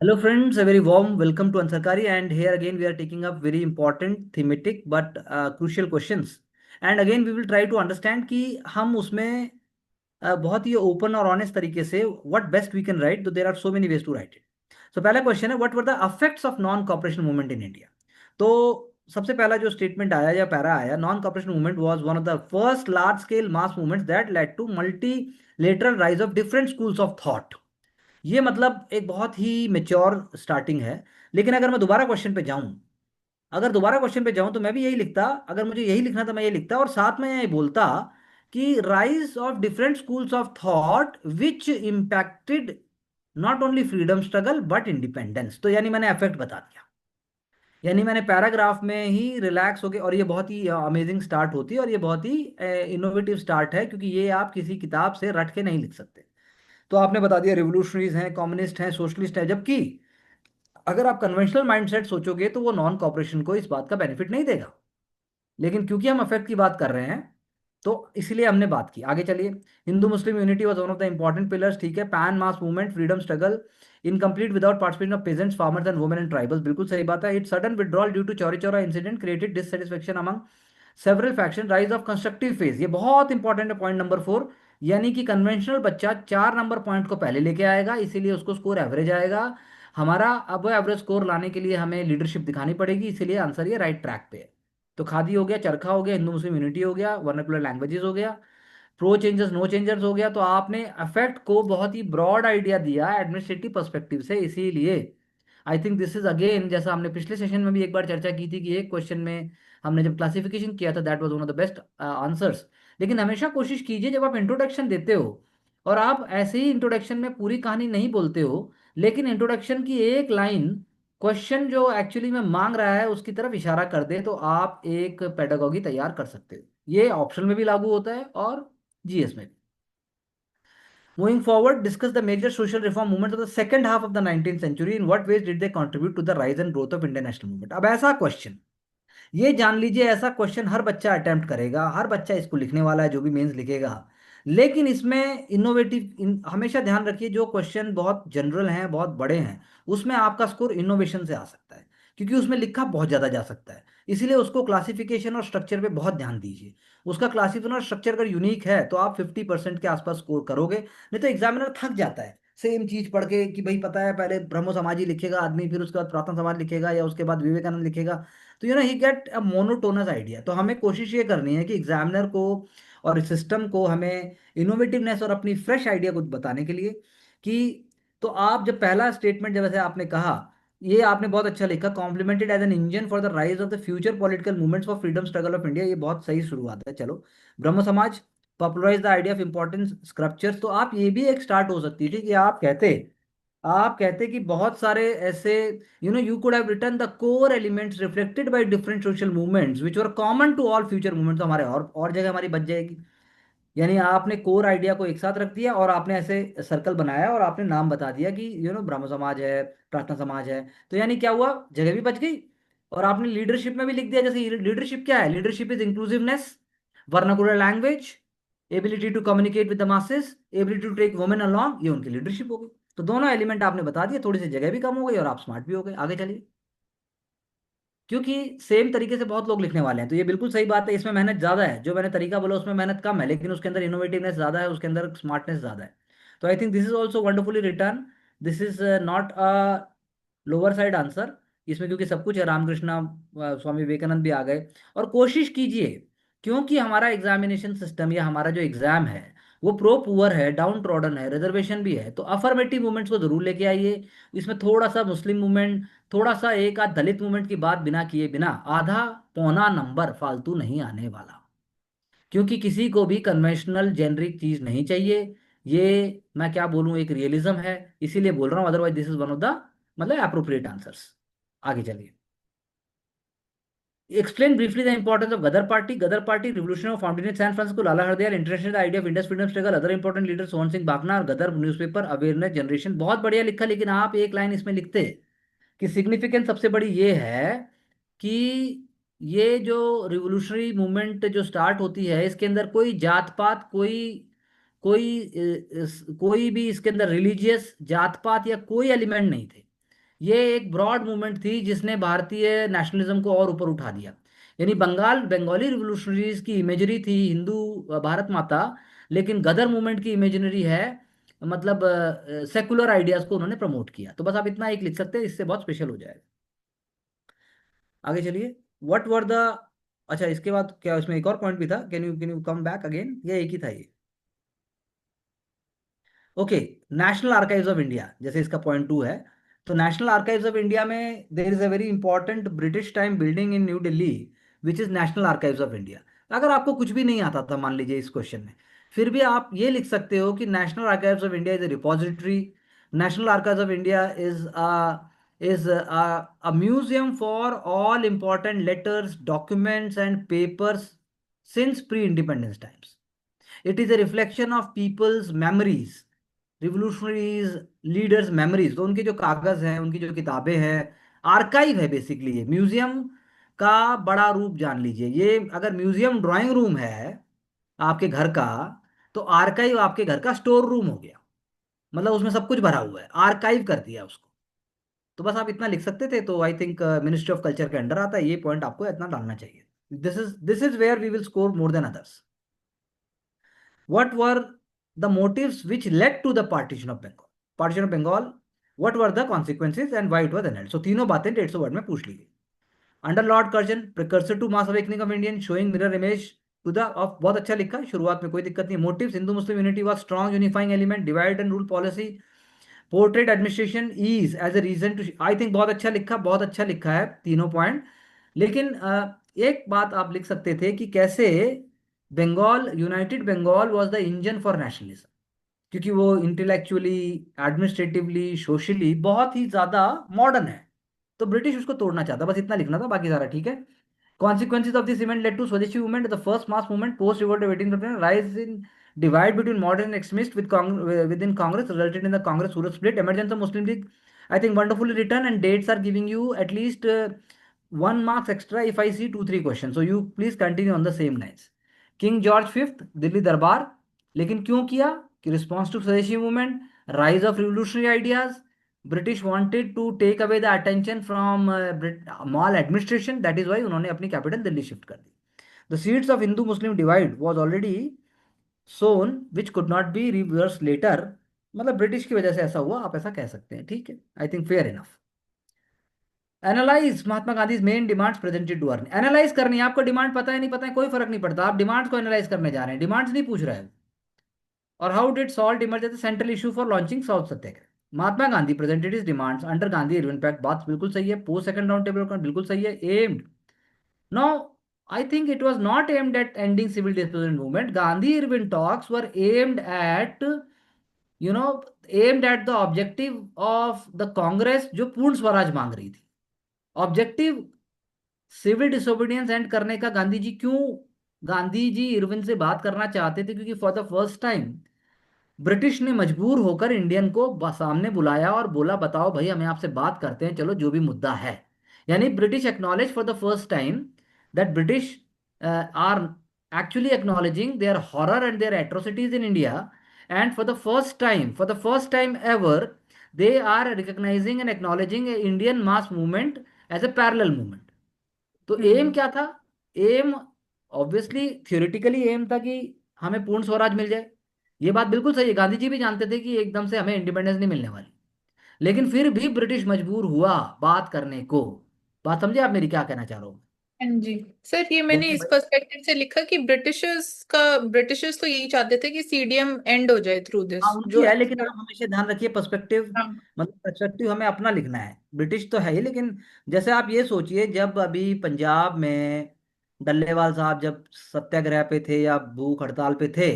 Hello friends, a very warm welcome to Ansarkari, and here again we are taking up very important thematic but crucial questions. And again we will try to understand कि हम उसमें बहुत ही open और honest तरीके से what best we can write, though there are so many ways to write it. So पहला question है, what were the effects of non cooperation movement in India? तो सबसे पहला जो स्टेटमेंट आया या पैरा आया, non cooperation movement was one of the first large scale mass movements that led to multilateral rise of different schools of thought. ये मतलब एक बहुत ही मेच्योर स्टार्टिंग है। लेकिन अगर मैं दोबारा क्वेश्चन पे जाऊं, अगर दोबारा क्वेश्चन पे जाऊं तो मैं भी यही लिखता, अगर मुझे यही लिखना था मैं ये लिखता और साथ में ये बोलता कि rise of different schools of thought which impacted not only freedom struggle but independence. तो यानी मैंने इफेक्ट बता दिया, यानी मैंने पैराग्राफ में ही रिलैक्स हो गए। और ये बहुत ही अमेजिंग स्टार्ट होती है और ये बहुत ही इनोवेटिव स्टार्ट है, क्योंकि ये आप किसी किताब से रट के नहीं लिख सकते। तो आपने बता दिया रिवोल्यूशनरीज हैं, कम्युनिस्ट हैं, सोशलिस्ट हैं, जबकि अगर आप कन्वेंशनल माइंडसेट सोचोगे तो वो नॉन कॉपरेशन को इस बात का बेनिफिट नहीं देगा। लेकिन क्योंकि हम अफेक्ट की बात कर रहे हैं तो इसलिए हमने बात की। आगे चलिए, Hindu Muslim unity was one of the important pillars. ठीक है, pan mass movement, freedom struggle incomplete without participation of peasants, farmers and women and tribals, बिल्कुल सही बात है। It sudden withdrawal due to Chauri Chaura incident created dissatisfaction among several faction, rise of constructive phase. ये बहुत important है, point number 4। यानी कि conventional बच्चा 4 नंबर पॉइंट को पहले लेके आएगा, इसीलिए उसको स्कोर एवरेज आएगा हमारा। अब एवरेज स्कोर लाने के लिए हमें लीडरशिप दिखानी पड़ेगी, इसीलिए आंसर ये राइट ट्रैक पे है। तो खादी हो गया, चरखा हो गया, हिंदू मुस्लिम यूनिटी हो गया, वर्नाकुलर लैंग्वेजेस हो गया, प्रो चेंजेस नो चेंजर्स हो गया। तो आपने अफेक्ट को बहुत ही ब्रॉड आइडिया दिया एडमिनिस्ट्रेटिव पर्सपेक्टिव से, इसीलिए I think this is again, जैसा हमने पिछले सेशन में भी एक बार चर्चा की थी कि एक क्वेश्चन में हमने जब क्लासिफिकेशन किया था, that was one of the best answers. लेकिन हमेशा कोशिश कीजिए जब आप इंट्रोडक्शन देते हो और आप ऐसे ही इंट्रोडक्शन में पूरी कहानी नहीं बोलते हो, लेकिन इंट्रोडक्शन की एक लाइन क्वेश्चन जो एक्चुअली में मांग रहा है उसकी तरफ इशारा कर दे, तो आप एक पेडागोगी तैयार कर सकते हो। ये ऑप्शन में भी लागू होता है और जीएस में भी। Moving forward, discuss the major social reform movements of the second half of the 19th century. In what ways did they contribute to the rise and growth of Indian national movement? अब ऐसा question, ये जान लीजिए, ऐसा question हर बच्चा attempt करेगा, हर बच्चा इसको लिखने वाला है जो भी मेंस लिखेगा। लेकिन इसमें हमेशा ध्यान रखिए, जो क्वेश्चन बहुत जनरल हैं, बहुत बड़े हैं, उसमें आपका स्कोर इनोवेशन से आ सकता है, क्योंकि उसमें लिखा बहुत ज़्यादा जा सकता है। इसीलिए उसको क्लासिफिकेशन और स्ट्रक्चर पे बहुत ध्यान दीजिए। उसका क्लासिफिकेशन और स्ट्रक्चर अगर यूनिक है तो आप 50% के आसपास स्कोर करोगे, नहीं तो एग्जामिनर थक जाता है सेम चीज पढ़ के कि भाई पता है पहले ब्रह्मो समाजी लिखेगा आदमी, फिर उसके बाद पुरातन समाज लिखेगा, या उसके बाद विवेकानंद लिखेगा। तो ही गेट अ मोनोटोनस आइडिया। तो हमें कोशिश ये करनी है कि एग्जामिनर को और सिस्टम को हमें इनोवेटिवनेस और अपनी फ्रेश आइडिया को बताने के लिए कि, तो आप जब पहला स्टेटमेंट जब ऐसे आपने कहा, ये आपने बहुत अच्छा लिखा, complemented as an engine for the rise of the future political movements for freedom struggle of India. ये बहुत सही शुरुआत है। चलो, Brahmo Samaj popularise the idea of importance scriptures, तो आप ये भी एक स्टार्ट हो सकती है। ठीक है, आप कहते कि बहुत सारे ऐसे, you could have written the core elements reflected by different social movements which were common to all future movements। तो हमारे और जगह हमारी बच जाएगी। यानी आपने कोर आइडिया को एक साथ रख दिया और आपने ऐसे सर्कल बनाया और आपने नाम बता दिया कि ब्रह्म समाज है, प्रार्थना समाज है। तो यानी क्या हुआ, जगह भी बच गई। और आपने लीडरशिप में भी लिख दिया, जैसे लीडरशिप क्या है, leadership is inclusiveness, vernacular language, ability to communicate with the masses, ability to take women along, ये उनकी लीडरशिप हो गई। तो दोनों एलिमेंट आपने बता दिए, थोड़ी सी जगह भी कम हो गई और आप स्मार्ट भी हो गए। आगे चलिए, क्योंकि सेम तरीके से बहुत लोग लिखने वाले हैं, तो ये बिल्कुल सही बात है, इसमें मेहनत ज्यादा है। जो मैंने तरीका बोला उसमें मेहनत कम है, लेकिन उसके अंदर इनोवेटिवनेस ज्यादा है, उसके अंदर स्मार्टनेस ज्यादा है। तो I think this is also wonderfully return. This is not a lower side answer इसमें, क्योंकि सब कुछ है। रामकृष्ण स्वामी विवेकानंद भी आ गए। और कोशिश कीजिए, क्योंकि हमारा एग्जामिनेशन सिस्टम या हमारा जो एग्जाम है वो प्रो पुअर है, डाउन ट्रॉडन है, रिजर्वेशन भी है, तो अफर्मेटिव मूवमेंट्स को जरूर लेके आइए। इसमें थोड़ा सा मुस्लिम मूवमेंट, थोड़ा सा एक आध दलित मूवमेंट की बात बिना किए बिना, आधा पौना नंबर फालतू नहीं आने वाला। क्योंकि किसी को भी कन्वेंशनल जेनरिक चीज नहीं चाहिए। ये मैं क्या बोलूं, एक रियलिज्म है, इसीलिए बोल रहा हूं, otherwise this is one of the मतलब अप्रोप्रिएट आंसर्स। आगे चलिए, explain briefly the importance of Ghadar Party. Ghadar Party, revolution of founded in San Francisco, Lala Hardayar, introduction the idea of Indus freedom struggle, other important leaders Sohan Singh भाभना और गदर newspaper awareness generation. बहुत बढ़िया लिखा, लेकिन आप एक line इसमें लिखते कि सिग्निफिकेंस सबसे बड़ी ये है कि ये जो रिवोल्यूशनरी मूवमेंट जो स्टार्ट होती है, इसके अंदर कोई जात पात, कोई कोई कोई भी इसके अंदर रिलीजियस जात पात या कोई एलिमेंट नहीं थे। ये एक ब्रॉड मूवमेंट थी जिसने भारतीय नेशनलिज्म को और ऊपर उठा दिया। यानी बंगाली रिवोल्यूशनरीज की इमेजरी थी हिंदू भारत माता, लेकिन गदर मूवमेंट की इमेजिनरी है, मतलब सेकुलर आइडियाज को उन्होंने प्रमोट किया। तो बस आप इतना एक लिख सकते हैं, इससे बहुत स्पेशल हो जाएगा। आगे चलिए। व्हाट वर द, अच्छा इसके बाद क्या इसमें एक और पॉइंट भी था, can you come back again, ये एक ही था ये। Okay, national archives of India, जैसे इसका पॉइंट 2 है, तो नेशनल आर्काइव्स ऑफ इंडिया में there is a very important British time building in new Delhi which is national archives of India. अगर आपको कुछ भी नहीं आता था मान लीजिए इस क्वेश्चन में, फिर भी आप ये लिख सकते हो कि national archives of India is a repository, national archives of India is a museum for all important letters, documents and papers since pre independence times. It is a reflection of people's memories, revolutionaries leaders memories, तो उनके जो कागज हैं, उनकी जो किताबें हैं, archive है बेसिकली। ये म्यूजियम का बड़ा रूप जान लीजिए। ये अगर म्यूजियम ड्राइंग रूम है आपके घर का, तो आर्काइव आपके घर का स्टोर रूम हो गया। मतलब उसमें सब कुछ भरा हुआ है, आर्काइव कर दिया उसको। तो बस आप इतना लिख सकते थे, तो I think ministry of culture के अंडर आता है, ये पॉइंट आपको इतना डालना चाहिए। This is where we will score more than others. What were the motives which led to the partition of Bengal? Partition of Bengal, what were the consequences and why it was annulled? So तीनों बातें 150 word में पूछ ली गई। Under lord Curzon, precursor to mass awakening of Indian, showing mirror image to the of, बहुत अच्छा लिखा है, शुरुआत में कोई दिक्कत नहीं। Motives, Hindu Muslim unity was strong unifying element, divide and rule policy, portrait administration is as a reason to, I think बहुत अच्छा लिखा, बहुत अच्छा लिखा है तीनों पॉइंट। लेकिन एक बात आप लिख सकते थे कि कैसे Bengal, united Bengal was the engine for nationalism, क्योंकि वो इंटेलेक्चुअली, एडमिनिस्ट्रेटिवली, सोशली बहुत ही ज्यादा मॉडर्न है। तो ब्रिटिश उसको तोड़ना चाहता, बस इतना लिखना था, बाकी सारा ठीक है। Consequences of this event led to Swadeshi movement, the first mass movement post revolt of 1859. Rise in divide between modern and extremists within Congress resulted in the Congress Surat split. Emergence of Muslim League, I think wonderfully written, and dates are giving you at least 1 marks extra if I see 2 3 questions. So you please continue on the same lines. King George Fifth, Delhi Darbar, लेकिन क्यों किया? कि response to Swadeshi movement, rise of revolutionary ideas, British wanted to take away the attention from maladministration, that is why उन्होंने अपनी capital Delhi shift कर दी। The seeds of Hindu Muslim divide was already sown which could not be reversed later, मतलब British की वजह से ऐसा हुआ, आप ऐसा कह सकते हैं, ठीक है, I think fair enough. Analyse Mahatma Gandhi main demands presented to earn, analyse करनी है आपको, डिमांड पता है नहीं पता है कोई फर्क नहीं पड़ता, आप डिमांड्स को एनालाइज करने जा रहे हैं, डिमांड्स नहीं पूछ रहे हैं। और how did salt emerge as central issue for launching south Satyagraha, Mahatma Gandhi presented his demands under Gandhi Irwin pact, बात बिल्कुल सही है। पोस्ट सेकंड राउंड टेबल बिल्कुल सही है। Aimed, no, I think it was not aimed at ending civil disobedience movement, Gandhi Irwin talks were aimed at, you know, aimed at the objective of the Congress जो पूर्ण स्वराज मांग रही थी। ऑब्जेक्टिव सिविल डिसोबीडियंस एंड करने का गांधी जी क्यों, गांधी जी इरविन से बात करना चाहते थे क्योंकि for the first time British ने मजबूर होकर इंडियन को सामने बुलाया और बोला बताओ भाई हमें आपसे बात करते हैं, चलो जो भी मुद्दा है। यानी British acknowledge for the first time that British are actually acknowledging their horror and their atrocities in India, and for the first time ever, they are recognizing and acknowledging a Indian mass movement as a parallel movement. तो M हम्म। क्या था? M obviously theoretically M था कि हमें पूर्ण स्वराज मिल जाए। ये बात बिल्कुल सही है, गांधी जी भी जानते थे कि एकदम से हमें इंडिपेंडेंस नहीं मिलने वाली, लेकिन फिर भी ब्रिटिश मजबूर हुआ बात करने को। बात समझे आप मेरी क्या कहना चाह रहा हूँ? हाँ जी सर, ये मैंने क्योंकि इस भाई, पर्सपेक्टिव से लिखा कि ब्रिटिशर्स तो यही चाहते थे कि सीडीएम एंड हो जाए थ्रू हाँ दिस उनकी जो है, लेकिन आप हमेशा ध्यान रखिए पर्सपेक्टिव, हाँ मतलब पर्सपेक्टिव हमें अपना लिखना है। ब्रिटिश तो है ही, लेकिन जैसे आप ये सोचिए जब अभी पंजाब में डल्लेवाल साहब जब सत्याग्रह पे थे या भूख हड़ताल पे थे,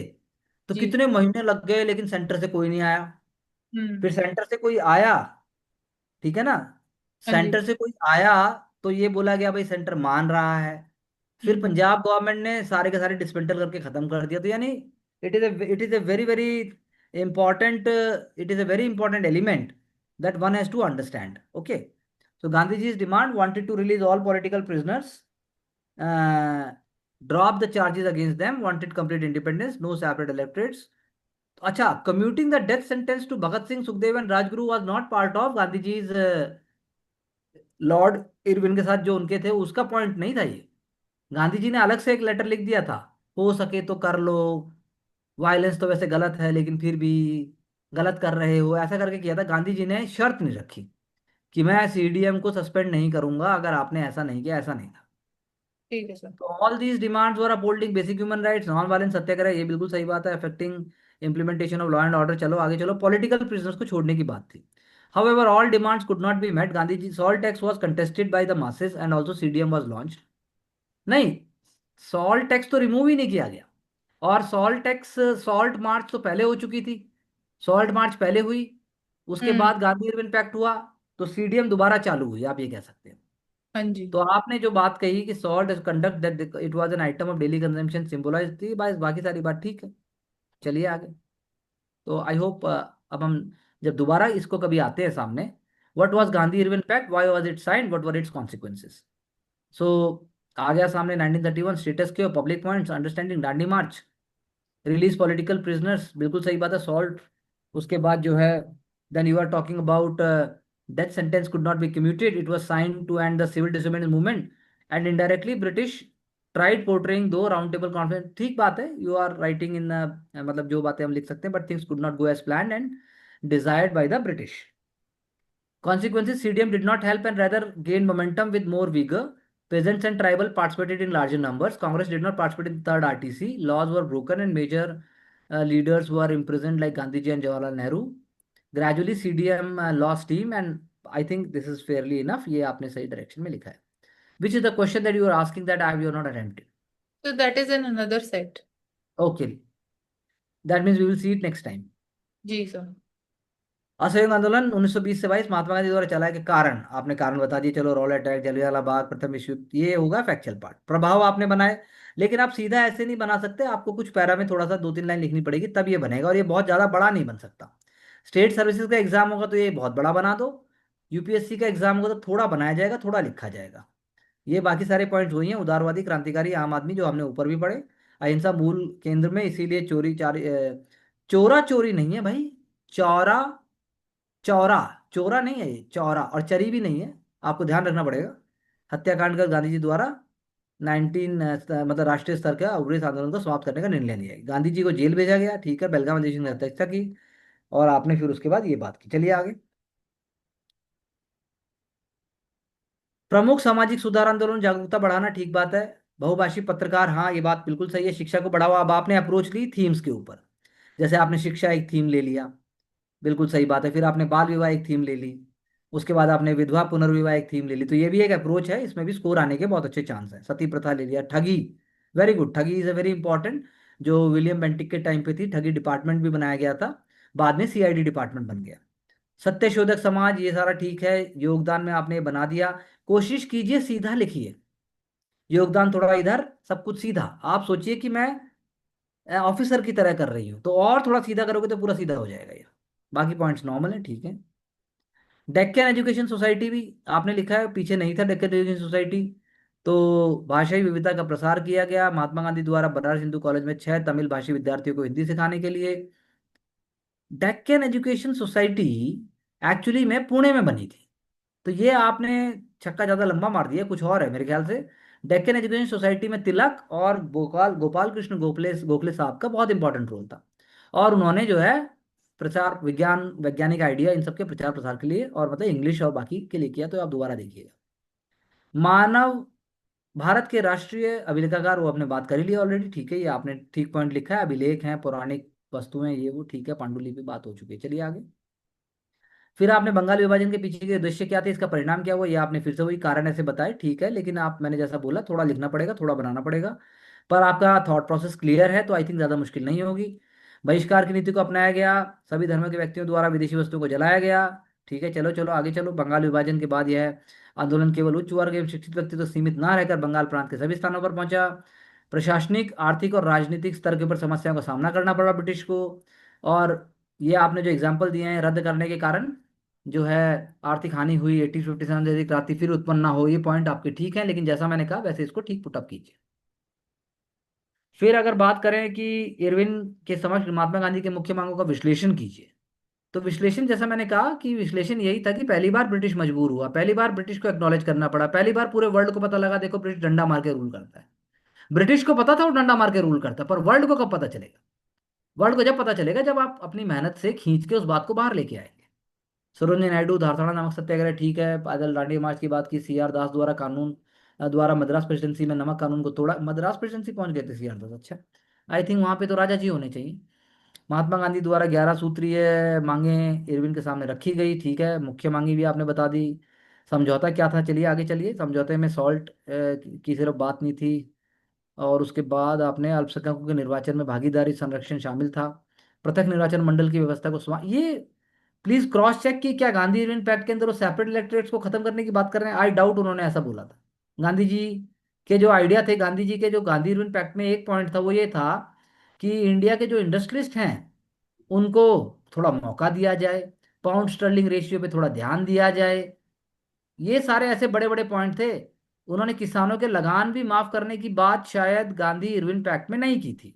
तो जी। कितने महीने लग गए, लेकिन सेंटर से कोई नहीं आया। हम्म। फिर सेंटर से कोई आया, ठीक है ना, हाँ जी। सेंटर से कोई आया, तो ये बोला गया भाई सेंटर मान रहा है। फिर हम्म। पंजाब गवर्नमेंट ने सारे के सारे डिसमेंटल करके खत्म कर दिया। तो यानी it is a very very important, it is a very important element that one has to understand. Okay, so Gandhi ji demand wanted to release all political prisoners, drop the charges against them, wanted complete independence, no separate electorates. अच्छा, commuting the death sentence to Bhagat Singh, Sukhdev and Rajguru was not part of Gandhiji's Lord Irwin के साथ जो उनके थे उसका point नहीं था ये। गांधी जी ने अलग से एक लेटर लिख दिया था, हो सके तो कर लो, वायलेंस तो वैसे गलत है लेकिन फिर भी गलत कर रहे हो, ऐसा करके किया था। गांधी जी ने शर्त नहीं रखी कि मैं सीडीएम को सस्पेंड नहीं करूंगा अगर आपने ऐसा नहीं किया, ऐसा नहीं था। ठीक है सर। तो all these demands were upholding basic human rights, non violence satyagraha, ये बिल्कुल सही बात है, affecting implementation of law and order. चलो आगे चलो, पॉलिटिकल प्रिजनर्स को छोड़ने की बात थी। However, all demands could not be met. Gandhi ji salt tax was contested by the masses and also CDM was launched. नहीं, सॉल्ट टैक्स तो रिमूव ही नहीं किया गया। और सॉल्ट टैक्स, सॉल्ट मार्च तो पहले हो चुकी थी, सॉल्ट मार्च पहले हुई, उसके हम्म। बाद गांधी अर्बन पैक्ट हुआ, तो सीडीएम दोबारा चालू हुई, आप ये कह सकते हैं। हाँ जी। तो आपने जो बात कही कि salt conduct that it was an item of daily consumption symbolise थी, बस बाकी सारी बात ठीक है। चलिए आगे। तो आई होप अब हम जब दोबारा इसको कभी आते हैं सामने, what was hmm. Gandhi Irwin pact, why was it signed, what were its consequences. So आ गया सामने 1931 स्टेटस के public points, understanding Dandi march, release political prisoners, बिल्कुल सही बात है, सॉल्ट। उसके बाद जो है, then you are talking about death sentence could not be commuted, it was signed to end the civil disobedience movement, and indirectly British tried portraying two round table conference. ठीक बात है, यू आर राइटिंग इन, मतलब जो बातें हम लिख सकते हैं, but things could not go as planned and desired by the British. Consequences, CDM did not help and rather gained momentum with more vigor. Peasants and tribal participated in larger numbers. Congress did not participate in the third RTC. Laws were broken and major leaders were imprisoned like Gandhiji and Jawaharlal Nehru. Gradually, CDM lost steam, and I think this is fairly enough. ये आपने सही direction में लिखा है. Which is the question that you are asking that I have you not attempted. So that is in another set. Okay, that means we will see it next time. जी sir. असहयोग आंदोलन 1920 से 22 महात्मा गांधी द्वारा चलाए के कारण, आपने कारण बता दिए, चलो रोल अटैक, जलियांवाला बाग, प्रथम विश्व युद्ध, ये होगा फैक्चुअल पार्ट। प्रभाव आपने बनाए, लेकिन आप सीधा ऐसे नहीं बना सकते, आपको कुछ पैरा में थोड़ा सा दो तीन लाइन लिखनी पड़ेगी तब ये बनेगा, और ये बहुत ज्यादा बड़ा नहीं बन सकता। स्टेट सर्विसेज का एग्जाम होगा तो ये बहुत बड़ा बना दो, यूपीएससी का एग्जाम होगा तो थोड़ा बनाया जाएगा, थोड़ा लिखा जाएगा। ये बाकी सारे पॉइंट्स वही हैं, उदारवादी, क्रांतिकारी, आम आदमी, जो हमने ऊपर भी पढ़े, अहिंसा मूल केंद्र में, इसीलिए चोरी चारी चोरा चोरी नहीं है भाई, चौरा, चौरा, चोरा नहीं है ये, चौरा, और चरी भी नहीं है, आपको ध्यान रखना पड़ेगा। हत्याकांड कर गांधी जी द्वारा 19 मतलब राष्ट्रीय स्तर का उग्र आंदोलन को समाप्त करने का निर्णय लिया गया। गांधी जी को जेल भेजा गया, ठीक है, बेलगाम अधिवेशन की अध्यक्षता की, और आपने फिर उसके बाद ये बात की। चलिए आगे। प्रमुख सामाजिक सुधार आंदोलन, जागरूकता बढ़ाना, ठीक बात है। बहुभाषी पत्रकार, हाँ ये बात बिल्कुल सही है, शिक्षा को बढ़ावा। अब आपने अप्रोच ली थीम्स के ऊपर, जैसे आपने शिक्षा एक थीम ले लिया, बिल्कुल सही बात है। फिर आपने बाल विवाह एक थीम ले ली, उसके बाद आपने विधवा पुनर्विवाह एक थीम ले ली, तो ये भी एक अप्रोच है, इसमें भी स्कोर आने के बहुत अच्छे चांस है। सती प्रथा ले लिया, ठगी, वेरी गुड, ठगी इज अ वेरी इंपॉर्टेंट, जो विलियम बेंटिक के टाइम पे थी, ठगी डिपार्टमेंट भी बनाया गया था, बाद में सीआईडी डिपार्टमेंट बन गया। सत्यशोधक समाज, ये सारा ठीक है, योगदान में आपने बना दिया। कोशिश कीजिए सीधा लिखिए, योगदान थोड़ा इधर, सब कुछ सीधा। आप सोचिए कि मैं ऑफिसर की तरह कर रही हूँ, तो और थोड़ा सीधा करोगे तो पूरा सीधा हो जाएगा ये। बाकी पॉइंट्स नॉर्मल है, ठीक है। डेक्कन एजुकेशन सोसाइटी भी आपने लिखा है, पीछे नहीं था डेक्कन एजुकेशन सोसाइटी। तो भाषाई विविधता का प्रसार किया गया, महात्मा गांधी द्वारा बनारस हिंदू कॉलेज में 6 तमिल भाषी विद्यार्थियों को हिंदी सिखाने के लिए। डेक्कन एजुकेशन सोसाइटी एक्चुअली में पुणे में बनी थी, तो ये आपने छक्का ज्यादा लंबा मार दिया, कुछ और है मेरे ख्याल से। डेक्कन एजुकेशन सोसाइटी में तिलक और गोपाल गोपाल कृष्ण गोखले गोखले साहब का बहुत इंपॉर्टेंट रोल था, और उन्होंने जो है प्रचार, विज्ञान, वैज्ञानिक आइडिया, इन सबके प्रचार प्रसार के लिए, और मतलब इंग्लिश और बाकी के लिए किया, तो आप दोबारा देखिएगा। मानव, भारत के राष्ट्रीय अभिलेखागार, वो आपने बात कर ही लिया ऑलरेडी, ठीक है, ये आपने ठीक पॉइंट लिखा है, अभिलेख हैं, पौराणिक वस्तुएं, ये वो ठीक है, पांडुलिपि बात हो चुकी है। चलिए आगे। फिर आपने बंगाल विभाजन के पीछे के उद्देश्य क्या थे, इसका परिणाम क्या हुआ, ये आपने फिर से वही कारण ऐसे बताए, ठीक है, लेकिन आप, मैंने जैसा बोला, थोड़ा लिखना पड़ेगा, थोड़ा बनाना पड़ेगा, पर आपका थॉट प्रोसेस क्लियर है तो आई थिंक ज़्यादा मुश्किल नहीं होगी। बहिष्कार की नीति को अपनाया गया, सभी धर्मों के व्यक्तियों द्वारा विदेशी वस्तुओं को जलाया गया, ठीक है, चलो चलो आगे चलो। बंगाल विभाजन के बाद यह आंदोलन केवल उच्च वर्ग एवं शिक्षित व्यक्ति तो सीमित ना रहकर बंगाल प्रांत के सभी स्थानों पर पहुंचा। प्रशासनिक, आर्थिक और राजनीतिक स्तर के ऊपर समस्याओं का सामना करना पड़ा ब्रिटिश को, और ये आपने जो एग्जाम्पल दिए हैं, रद्द करने के कारण जो है आर्थिक हानि हुई, 1857 से अधिक क्रांति फिर उत्पन्न ना हो, ये पॉइंट आपके ठीक है, लेकिन जैसा मैंने कहा वैसे इसको ठीक पुटअप कीजिए। फिर अगर बात करें कि इरविन के समक्ष महात्मा गांधी के मुख्य मांगों का विश्लेषण कीजिए, तो विश्लेषण, जैसा मैंने कहा कि विश्लेषण यही था कि पहली बार ब्रिटिश मजबूर हुआ, पहली बार ब्रिटिश को एक्नॉलेज करना पड़ा, पहली बार पूरे वर्ल्ड को पता लगा देखो ब्रिटिश डंडा मार के रूल करता है। ब्रिटिश को पता था वो डंडा मार के रूल करता है, पर वर्ल्ड को कब पता चलेगा? वर्ल्ड को जब पता चलेगा जब आप अपनी मेहनत से खींच के उस बात को बाहर लेके आएंगे। सरोजिनी नायडू, धारथाड़ा नमक सत्याग्रह, ठीक है, पैदल दांडी मार्च की बात की, सीआर दास द्वारा कानून द्वारा मद्रास प्रेसिडेंसी में नमक कानून को तोड़ा, मद्रास प्रेसिडेंसी पहुंच गए थे सीआर दास, अच्छा। आई थिंक वहां पे तो राजा जी होने चाहिए। महात्मा गांधी द्वारा 11 सूत्रीय मांगे इरविन के सामने रखी गई, ठीक है, मुख्य मांगी भी आपने बता दी। समझौता क्या था, चलिए आगे चलिए। समझौते में सॉल्ट की सिर्फ बात नहीं थी, और उसके बाद आपने अल्पसंख्यकों के निर्वाचन में भागीदारी संरक्षण शामिल था। पृथक निर्वाचन मंडल की व्यवस्था को ये प्लीज क्रॉस चेक कि क्या गांधी इरविन पैक्ट के अंदर वो सेपरेट इलेक्टोरेट्स को खत्म करने की बात कर रहे हैं। आई डाउट उन्होंने ऐसा बोला था। गांधी जी के जो आइडिया थे, गांधी जी के जो गांधी इरविन पैक्ट में एक पॉइंट था वो ये था कि इंडिया के जो इंडस्ट्रियलिस्ट हैं उनको थोड़ा मौका दिया जाए, पाउंड स्टर्लिंग रेशियो पे थोड़ा ध्यान दिया जाए। ये सारे ऐसे बड़े बड़े पॉइंट थे। उन्होंने किसानों के लगान भी माफ करने की बात शायद गांधी इरविन पैक्ट में नहीं की थी,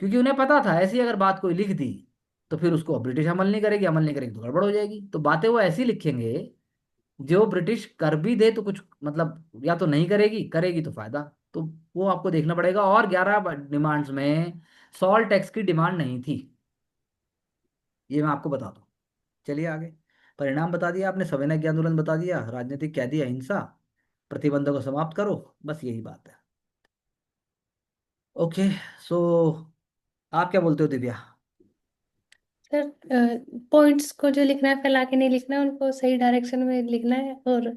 क्योंकि उन्हें पता था ऐसी अगर बात कोई लिख दी तो फिर उसको ब्रिटिश अमल नहीं करेगी, अमल नहीं करेगी तो गड़बड़ हो जाएगी। तो बातें वो ऐसी लिखेंगे जो ब्रिटिश कर भी दे तो कुछ मतलब, या तो नहीं करेगी, करेगी तो फायदा। तो वो आपको देखना पड़ेगा। और 11 डिमांड्स में सॉल्ट टैक्स की डिमांड नहीं थी, ये मैं आपको बता दूं। चलिए आगे। परिणाम बता दिया आपने, सविनय आंदोलन बता दिया, राजनीतिक कैदी अहिंसा, प्रतिबंधों को समाप्त करो, बस यही बात है। ओके। सो आप क्या बोलते हो दिव्या? सर, पॉइंट्स को जो लिखना है फैला के नहीं लिखना है, उनको सही डायरेक्शन में लिखना है, और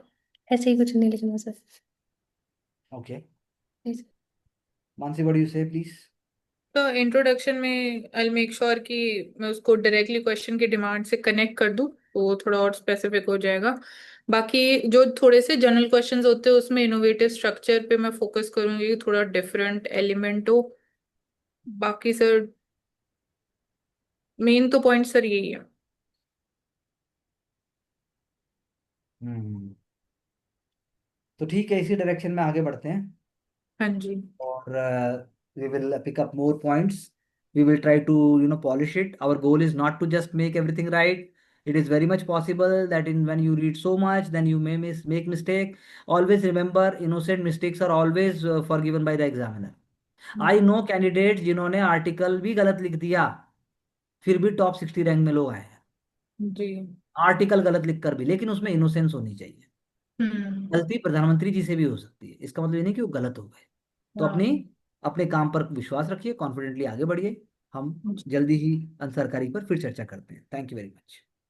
ऐसे ही कुछ नहीं लिखना सर। ओके। जी sir. Mansi, what do you say please? तो इंट्रोडक्शन में आई मेक श्योर कि मैं उसको डायरेक्टली क्वेश्चन की डिमांड से कनेक्ट कर दूं, तो वो थोड़ा और स्पेसिफिक हो जाएगा। बाकी जो थोड़े से जनरल क्वेश्चंस होते हैं उसमें इनोवेटिव स्ट्रक्चर पे मैं फोकस करूंगी, थोड़ा डिफरेंट एलिमेंट हो। बाकी सर मेन तो पॉइंट सर यही है। हम्म। तो ठीक है, इसी डायरेक्शन में आगे बढ़ते हैं। हाँ जी। और we will pick up more points. We will try to, polish it. Our goal is not to just make everything right. It is very much possible that when you read so much, then you may make mistake. Always remember, innocent mistakes are always forgiven by the examiner. I know candidates जिन्होंने article भी गलत लिख दिया, फिर भी top 60 rank में लोग आए हैं। जी। आर्टिकल गलत लिख कर भी, लेकिन उसमें इनोसेंस होनी चाहिए। हम्म। गलती प्रधानमंत्री जी से भी हो सकती है, इसका मतलब ये नहीं कि वो गलत हो गए। तो हाँ अपने काम पर विश्वास रखिए, कॉन्फिडेंटली आगे बढ़िए। हम जल्दी ही सरकारी पर फिर चर्चा करते हैं। Thank you very much.